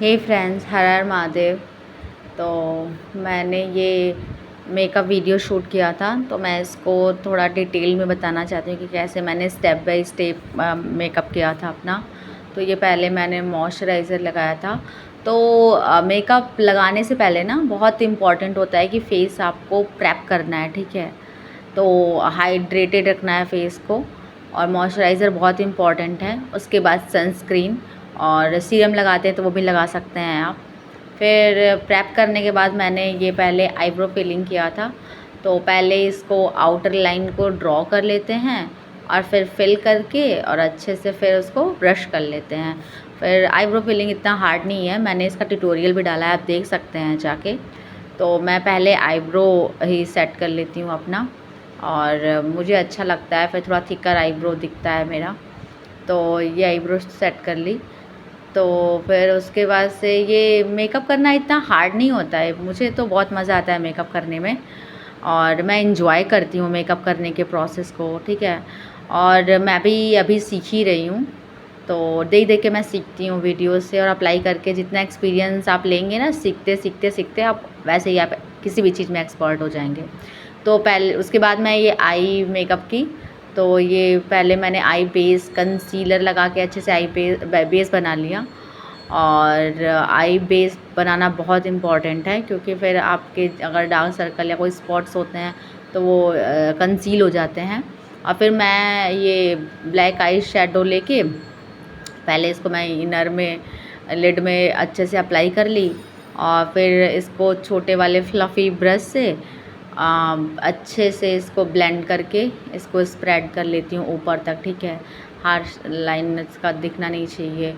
हे friends, हर हर महादेव। तो मैंने ये मेकअप वीडियो शूट किया था, तो मैं इसको थोड़ा डिटेल में बताना चाहती हूँ कि कैसे मैंने स्टेप बाय स्टेप मेकअप किया था अपना। तो ये पहले मैंने मॉइस्चराइज़र लगाया था। तो मेकअप लगाने से पहले ना बहुत इम्पॉर्टेंट होता है कि फ़ेस आपको प्रेप करना है, ठीक है। तो हाइड्रेटेड रखना है फ़ेस को, और मॉइस्चराइज़र बहुत इम्पॉर्टेंट है। उसके बाद सनस्क्रीन और सीरम लगाते हैं तो वो भी लगा सकते हैं आप। फिर प्रेप करने के बाद मैंने ये पहले आईब्रो फिलिंग किया था। तो पहले इसको आउटर लाइन को ड्रॉ कर लेते हैं और फिर फिल करके और अच्छे से फिर उसको ब्रश कर लेते हैं। फिर आईब्रो फिलिंग इतना हार्ड नहीं है, मैंने इसका ट्यूटोरियल भी डाला है, आप देख सकते हैं जाके। तो मैं पहले आईब्रो ही सेट कर लेती हूँ अपना, और मुझे अच्छा लगता है, फिर थोड़ा थिकर आईब्रो दिखता है मेरा। तो ये आईब्रो सेट कर ली। तो फिर उसके बाद से ये मेकअप करना इतना हार्ड नहीं होता है, मुझे तो बहुत मज़ा आता है मेकअप करने में, और मैं इंजॉय करती हूँ मेकअप करने के प्रोसेस को, ठीक है। और मैं भी अभी सीख ही रही हूँ, तो देख देख के मैं सीखती हूँ वीडियो से, और अप्लाई करके जितना एक्सपीरियंस आप लेंगे ना, सीखते सीखते सीखते आप वैसे ही आप किसी भी चीज़ में एक्सपर्ट हो जाएंगे। तो पहले उसके बाद मैं ये आई मेकअप की। तो ये पहले मैंने आई बेस कंसीलर लगा के अच्छे से आई बेस बना लिया। और आई बेस बनाना बहुत इम्पॉर्टेंट है, क्योंकि फिर आपके अगर डार्क सर्कल या कोई स्पॉट्स होते हैं तो वो कंसील हो जाते हैं। और फिर मैं ये ब्लैक आई शेडो लेके पहले इसको मैं इनर में लिड में अच्छे से अप्लाई कर ली, और फिर इसको छोटे वाले फ्लफ़ी ब्रश से अच्छे से इसको ब्लेंड करके इसको स्प्रेड कर लेती हूँ ऊपर तक, ठीक है। हार्श लाइन इसका दिखना नहीं चाहिए।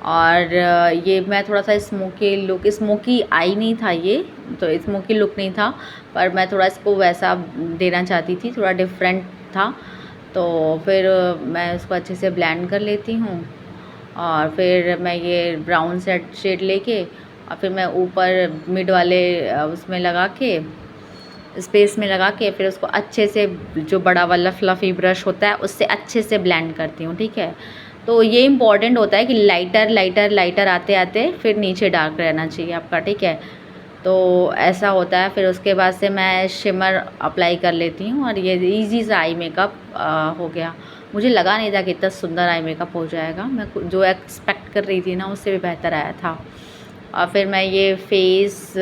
और ये मैं थोड़ा सा स्मोकी आई नहीं था ये, तो स्मोकी लुक नहीं था, पर मैं थोड़ा इसको वैसा देना चाहती थी, थोड़ा डिफरेंट था। तो फिर मैं उसको अच्छे से ब्लेंड कर लेती हूँ, और फिर मैं ये ब्राउन शेड लेके और फिर मैं ऊपर मिड वाले उसमें लगा के स्पेस में लगा के फिर उसको अच्छे से जो बड़ा वाला फ्लफ़ी ब्रश होता है उससे अच्छे से ब्लेंड करती हूँ, ठीक है। तो ये इम्पॉर्टेंट होता है कि लाइटर लाइटर लाइटर आते आते फिर नीचे डार्क रहना चाहिए आपका, ठीक है। तो ऐसा होता है। फिर उसके बाद से मैं शिमर अप्लाई कर लेती हूँ, और ये इजी सा आई मेकअप हो गया। मुझे लगा नहीं था कि इतना सुंदर आई मेकअप हो जाएगा, मैं जो एक्सपेक्ट कर रही थी ना उससे भी बेहतर आया था। और फिर मैं ये फेस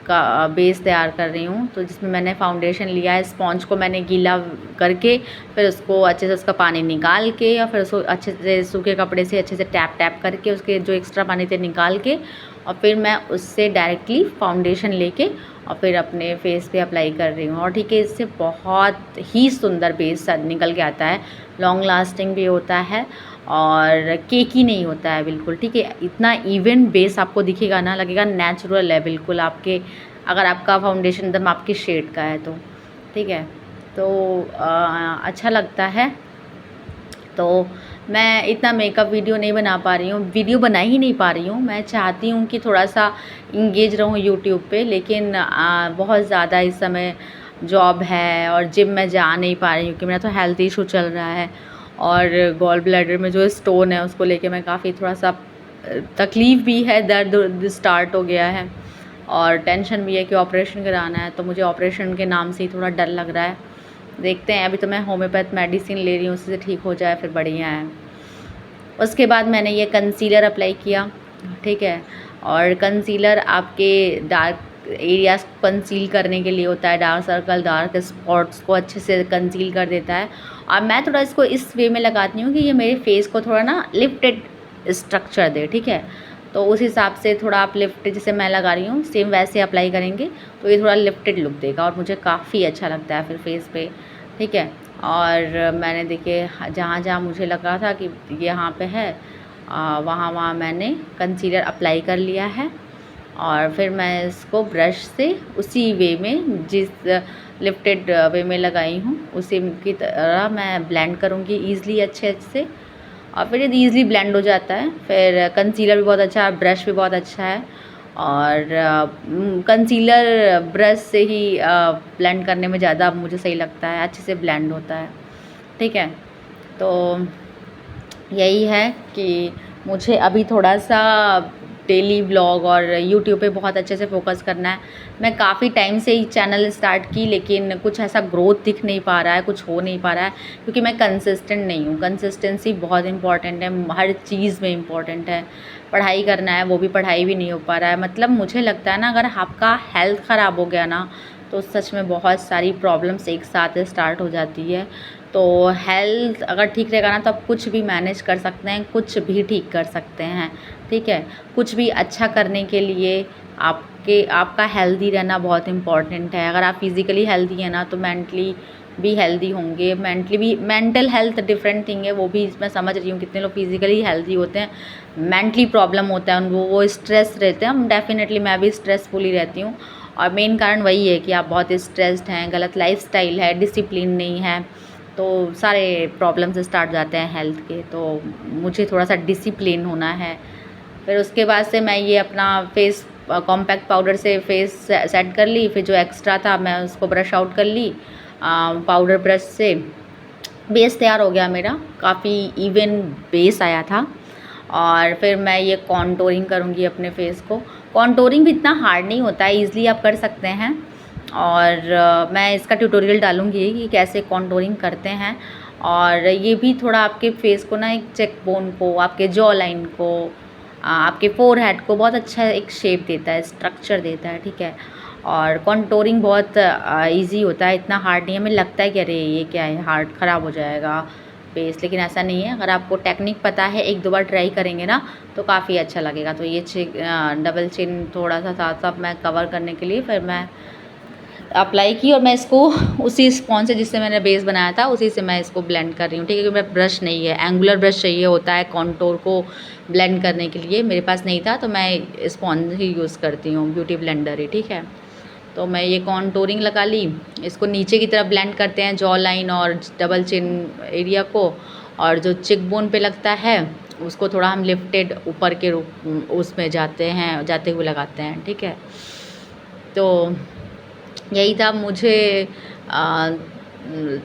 का बेस तैयार कर रही हूँ, तो जिसमें मैंने फाउंडेशन लिया है, स्पॉन्ज को मैंने गीला करके फिर उसको अच्छे से उसका पानी निकाल के, और फिर उसको अच्छे से सूखे कपड़े से अच्छे से टैप टैप करके उसके जो एक्स्ट्रा पानी थे निकाल के, और फिर मैं उससे डायरेक्टली फाउंडेशन लेके और फिर अपने फेस पे अप्लाई कर रही हूँ। और ठीक है, इससे बहुत ही सुंदर बेस निकल के आता है, लॉन्ग लास्टिंग भी होता है और केकी नहीं होता है बिल्कुल, ठीक है। इतना इवन बेस आपको दिखेगा ना, लगेगा नेचुरल है बिल्कुल आपके, अगर आपका फाउंडेशन एकदम आपके शेड का है तो, ठीक है। तो अच्छा लगता है। तो मैं इतना मेकअप वीडियो नहीं बना पा रही हूँ, वीडियो बना ही नहीं पा रही हूँ। मैं चाहती हूँ कि थोड़ा सा इंगेज रहूँ यूट्यूब पे, लेकिन बहुत ज़्यादा इस समय जॉब है और जिम में जा नहीं पा रही हूँ, क्योंकि मेरा तो हेल्थ इशू चल रहा है, और गॉल ब्लैडर में जो स्टोन है उसको लेके मैं काफ़ी थोड़ा सा तकलीफ़ भी है, दर्द स्टार्ट हो गया है, और टेंशन भी है कि ऑपरेशन कराना है। तो मुझे ऑपरेशन के नाम से ही थोड़ा डर लग रहा है। देखते हैं, अभी तो मैं होम्योपैथ मेडिसिन ले रही हूँ, उससे ठीक हो जाए फिर बढ़िया है। उसके बाद मैंने ये कंसीलर अप्लाई किया, ठीक है। और कंसीलर आपके डार्क एरियाज़ को कंसील करने के लिए होता है, डार्क सर्कल डार्क स्पॉट्स को अच्छे से कंसील कर देता है। और मैं थोड़ा इसको इस वे में लगाती हूँ कि ये मेरे फेस को थोड़ा ना लिफ्टेड स्ट्रक्चर दे, ठीक है। तो उस हिसाब से थोड़ा आप लिफ्ट, जैसे मैं लगा रही हूँ सेम वैसे अप्लाई करेंगे तो ये थोड़ा लिफ्टेड लुक देगा, और मुझे काफ़ी अच्छा लगता है फिर फेस पे, ठीक है। और मैंने देखिए जहाँ जहाँ मुझे लगा था कि यहाँ पे है, वहाँ वहाँ मैंने कंसीलर अप्लाई कर लिया है। और फिर मैं इसको ब्रश से उसी वे में, जिस लिफ्टेड वे में लगाई हूँ उसी की तरह मैं ब्लेंड करूँगी ईज़िली अच्छे से। और फिर ये ईज़िली ब्लेंड हो जाता है। फिर कंसीलर भी बहुत अच्छा है, ब्रश भी बहुत अच्छा है, और कंसीलर ब्रश से ही ब्लेंड करने में ज़्यादा मुझे सही लगता है, अच्छे से ब्लेंड होता है, ठीक है। तो यही है कि मुझे अभी थोड़ा सा डेली व्लॉग और यूट्यूब पे बहुत अच्छे से फोकस करना है। मैं काफ़ी टाइम से ही चैनल स्टार्ट की, लेकिन कुछ ऐसा ग्रोथ दिख नहीं पा रहा है, कुछ हो नहीं पा रहा है, क्योंकि मैं कंसिस्टेंट नहीं हूँ। कंसिस्टेंसी बहुत इंपॉर्टेंट है, हर चीज़ में इम्पॉर्टेंट है। पढ़ाई करना है, वो भी पढ़ाई भी नहीं हो पा रहा है। मतलब मुझे लगता है ना, अगर आपका हेल्थ ख़राब हो गया ना, तो सच में बहुत सारी प्रॉब्लम्स एक साथ स्टार्ट हो जाती है। तो हेल्थ अगर ठीक रहेगा ना, तो आप कुछ भी मैनेज कर सकते हैं, कुछ भी ठीक कर सकते हैं, ठीक है। कुछ भी अच्छा करने के लिए आपका हेल्दी रहना बहुत इम्पॉर्टेंट है। अगर आप फिज़िकली हेल्दी हैं ना, तो मेंटली भी हेल्दी होंगे। मेंटल हेल्थ डिफरेंट थिंग है, वो भी मैं समझ रही हूँ। कितने लोग फिज़िकली हेल्दी होते हैं, मेंटली प्रॉब्लम होता है उनको, वो स्ट्रेस रहते हैं। डेफिनेटली मैं भी स्ट्रेसफुल ही रहती हूँ, और मेन कारण वही है कि आप बहुत स्ट्रेस्ड हैं, गलत लाइफस्टाइल है, डिसिप्लिन नहीं है, तो सारे प्रॉब्लम्स स्टार्ट हो जाते हैं हेल्थ के। तो मुझे थोड़ा सा डिसिप्लिन होना है। फिर उसके बाद से मैं ये अपना फेस कॉम्पैक्ट पाउडर से फेस सेट कर ली। फिर जो एक्स्ट्रा था मैं उसको ब्रश आउट कर ली पाउडर ब्रश से। बेस तैयार हो गया मेरा, काफ़ी इवन बेस आया था। और फिर मैं ये कॉन्टोरिंग करूँगी अपने फेस को। कॉन्टोरिंग भी इतना हार्ड नहीं होता है, ईज़िली आप कर सकते हैं। और मैं इसका ट्यूटोरियल डालूँगी कि कैसे कॉन्टोरिंग करते हैं। और ये भी थोड़ा आपके फेस को ना, एक चेक बोन को, आपके जॉ लाइन को, आपके फोरहेड को बहुत अच्छा एक शेप देता है, स्ट्रक्चर देता है, ठीक है। और कॉन्टोरिंग बहुत इजी होता है, इतना हार्ड नहीं है। हमें लगता है कि अरे ये क्या है, हार्ड ख़राब हो जाएगा फेस, लेकिन ऐसा नहीं है। अगर आपको टेक्निक पता है, एक दो बार ट्राई करेंगे ना, तो काफ़ी अच्छा लगेगा। तो ये डबल चिन थोड़ा सा साथ साथ मैं कवर करने के लिए फिर मैं अप्लाई की, और मैं इसको उसी स्पॉन्ज से जिससे मैंने बेस बनाया था, उसी से मैं इसको ब्लेंड कर रही हूँ, ठीक है। क्योंकि मेरा ब्रश नहीं है, एंगुलर ब्रश चाहिए होता है कॉन्टोर को ब्लेंड करने के लिए, मेरे पास नहीं था, तो मैं स्पॉन्ज ही यूज़ करती हूँ, ब्यूटी ब्लेंडर ही, ठीक है। तो मैं ये कॉन्टोरिंग लगा ली। इसको नीचे की तरफ ब्लेंड करते हैं, जॉ लाइन और डबल चिन एरिया को, और जो चिक बोन पे लगता है उसको थोड़ा हम लिफ्टेड ऊपर के रूप उसमें जाते हुए लगाते हैं, ठीक है। तो यही था, मुझे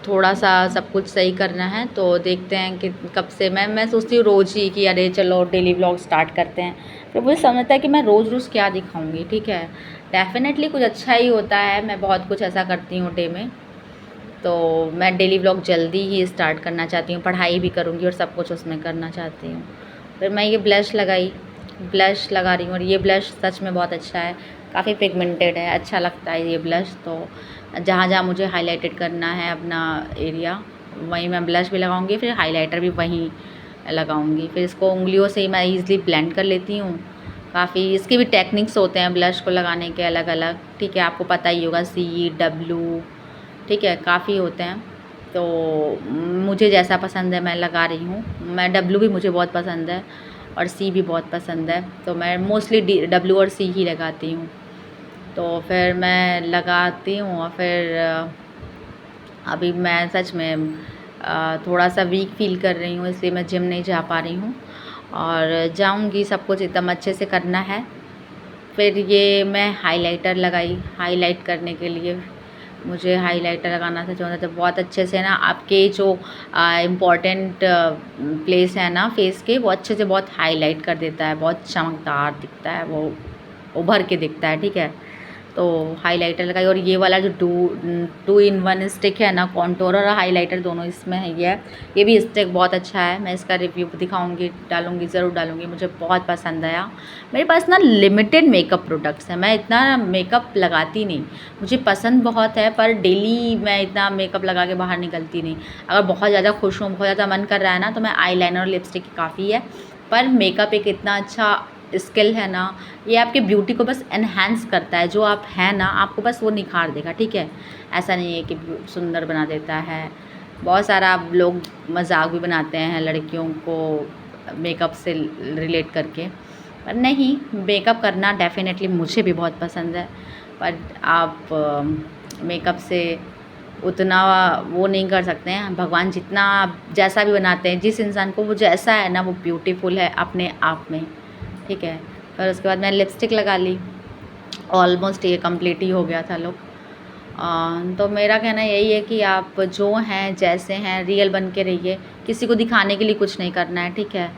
थोड़ा सा सब कुछ सही करना है। तो देखते हैं कि कब से मैं सोचती हूँ रोज़ ही कि अरे चलो डेली व्लॉग स्टार्ट करते हैं। तो मुझे समझता है कि मैं रोज़ रोज़ क्या दिखाऊंगी, ठीक है। डेफिनेटली कुछ अच्छा ही होता है, मैं बहुत कुछ ऐसा करती हूँ डे में। तो मैं डेली व्लॉग जल्दी ही स्टार्ट करना चाहती हूँ, पढ़ाई भी करूँगी और सब कुछ उसमें करना चाहती हूँ। फिर मैं ये ब्लश लगा रही हूँ, और ये ब्लश सच में बहुत अच्छा है, काफ़ी पिगमेंटेड है, अच्छा लगता है ये ब्लश। तो जहाँ जहाँ मुझे हाइलाइटेड करना है अपना एरिया, वहीं मैं ब्लश भी लगाऊंगी, फिर हाइलाइटर भी वहीं लगाऊंगी। फिर इसको उंगलियों से ही मैं ईज़िली ब्लेंड कर लेती हूँ। काफ़ी इसके भी टेक्निक्स होते हैं ब्लश को लगाने के अलग अलग, ठीक है, आपको पता ही होगा, CW, ठीक है, काफ़ी होते हैं। तो मुझे जैसा पसंद है मैं लगा रही हूँ। मैं W भी मुझे बहुत पसंद है, और C भी बहुत पसंद है, तो मैं मोस्टली W और C ही लगाती हूँ। तो फिर मैं लगाती हूँ, और फिर अभी मैं सच में थोड़ा सा वीक फील कर रही हूँ, इसलिए मैं जिम नहीं जा पा रही हूँ, और जाऊँगी, सब कुछ एकदम अच्छे से करना है। फिर ये मैं हाइलाइटर लगाई, हाईलाइट करने के लिए मुझे हाइलाइटर लगाना था, जो तो बहुत अच्छे से ना आपके जो इम्पॉर्टेंट प्लेस है ना फेस के, वो अच्छे से बहुत हाईलाइट कर देता है, बहुत चमकदार दिखता है, वो उभर के दिखता है, ठीक है। तो हाइलाइटर लगाई, और ये वाला जो 2 in 1 स्टिक है ना, कॉन्टोर और हाइलाइटर दोनों इसमें है, ये भी स्टिक बहुत अच्छा है। मैं इसका रिव्यू दिखाऊंगी, डालूंगी, ज़रूर डालूंगी, मुझे बहुत पसंद आया। मेरे पास ना लिमिटेड मेकअप प्रोडक्ट्स हैं, मैं इतना मेकअप लगाती नहीं, मुझे पसंद बहुत है, पर डेली मैं इतना मेकअप लगा के बाहर निकलती नहीं। अगर बहुत ज़्यादा खुश हूँ, बहुत ज़्यादा मन कर रहा है ना, तो मैं आईलाइनर और लिपस्टिक काफ़ी है। पर मेकअप एक इतना अच्छा स्किल है ना, ये आपके ब्यूटी को बस एनहांस करता है, जो आप हैं ना, आपको बस वो निखार देगा, ठीक है। ऐसा नहीं है कि सुंदर बना देता है। बहुत सारा लोग मजाक भी बनाते हैं लड़कियों को मेकअप से रिलेट करके, पर नहीं, मेकअप करना डेफिनेटली मुझे भी बहुत पसंद है, पर आप मेकअप से उतना वो नहीं कर सकते हैं। भगवान जितना जैसा भी बनाते हैं, जिस इंसान को वो जैसा है ना, वो ब्यूटीफुल है अपने आप में, ठीक है। फिर उसके बाद मैंने लिपस्टिक लगा ली, ऑलमोस्ट ये कंप्लीट ही हो गया था लुक। तो मेरा कहना यही है कि आप जो हैं, जैसे हैं, रियल बन के रहिए, किसी को दिखाने के लिए कुछ नहीं करना है, ठीक है।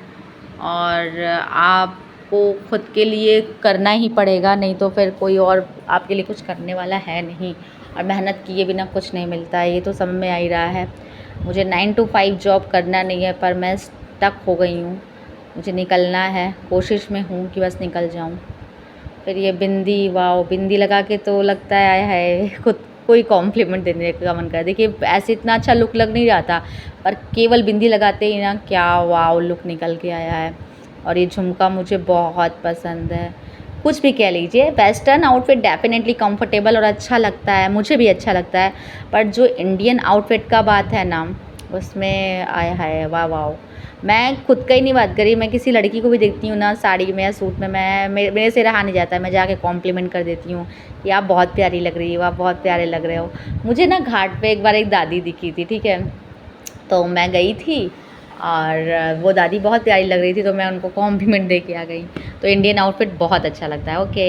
और आप आपको खुद के लिए करना ही पड़ेगा, नहीं तो फिर कोई और आपके लिए कुछ करने वाला है नहीं, और मेहनत किए बिना कुछ नहीं मिलता है, ये तो समझ में आ ही रहा है। मुझे 9 to 5 जॉब करना नहीं है, पर मैं स्टक हो गई हूँ, मुझे निकलना है, कोशिश में हूँ कि बस निकल जाऊँ। फिर ये बिंदी, वाओ, बिंदी लगा के तो लगता है आय हाय, खुद कोई कॉम्प्लीमेंट देने का मन कर। देखिए ऐसे इतना अच्छा लुक लग नहीं रहा था, पर केवल बिंदी लगाते ही ना क्या वाओ लुक निकल के आया है। और ये झुमका मुझे बहुत पसंद है। कुछ भी कह लीजिए, वेस्टर्न आउटफिट डेफिनेटली कंफर्टेबल और अच्छा लगता है, मुझे भी अच्छा लगता है, पर जो इंडियन आउटफिट का बात है ना, उसमें आय हाय वाह वाह। मैं खुद का ही नहीं बात करी, मैं किसी लड़की को भी देखती हूँ ना साड़ी में या सूट में, मेरे से रहा नहीं जाता है, मैं जाके कॉम्प्लीमेंट कर देती हूँ कि आप बहुत प्यारी लग रही हो, आप बहुत प्यारे लग रहे हो। मुझे ना घाट पे एक बार एक दादी दिखी थी, ठीक है, तो मैं गई थी और वो दादी बहुत प्यारी लग रही थी, तो मैं उनको कॉम्प्लीमेंट दे के आ गई। तो इंडियन आउटफिट बहुत अच्छा लगता है। ओके।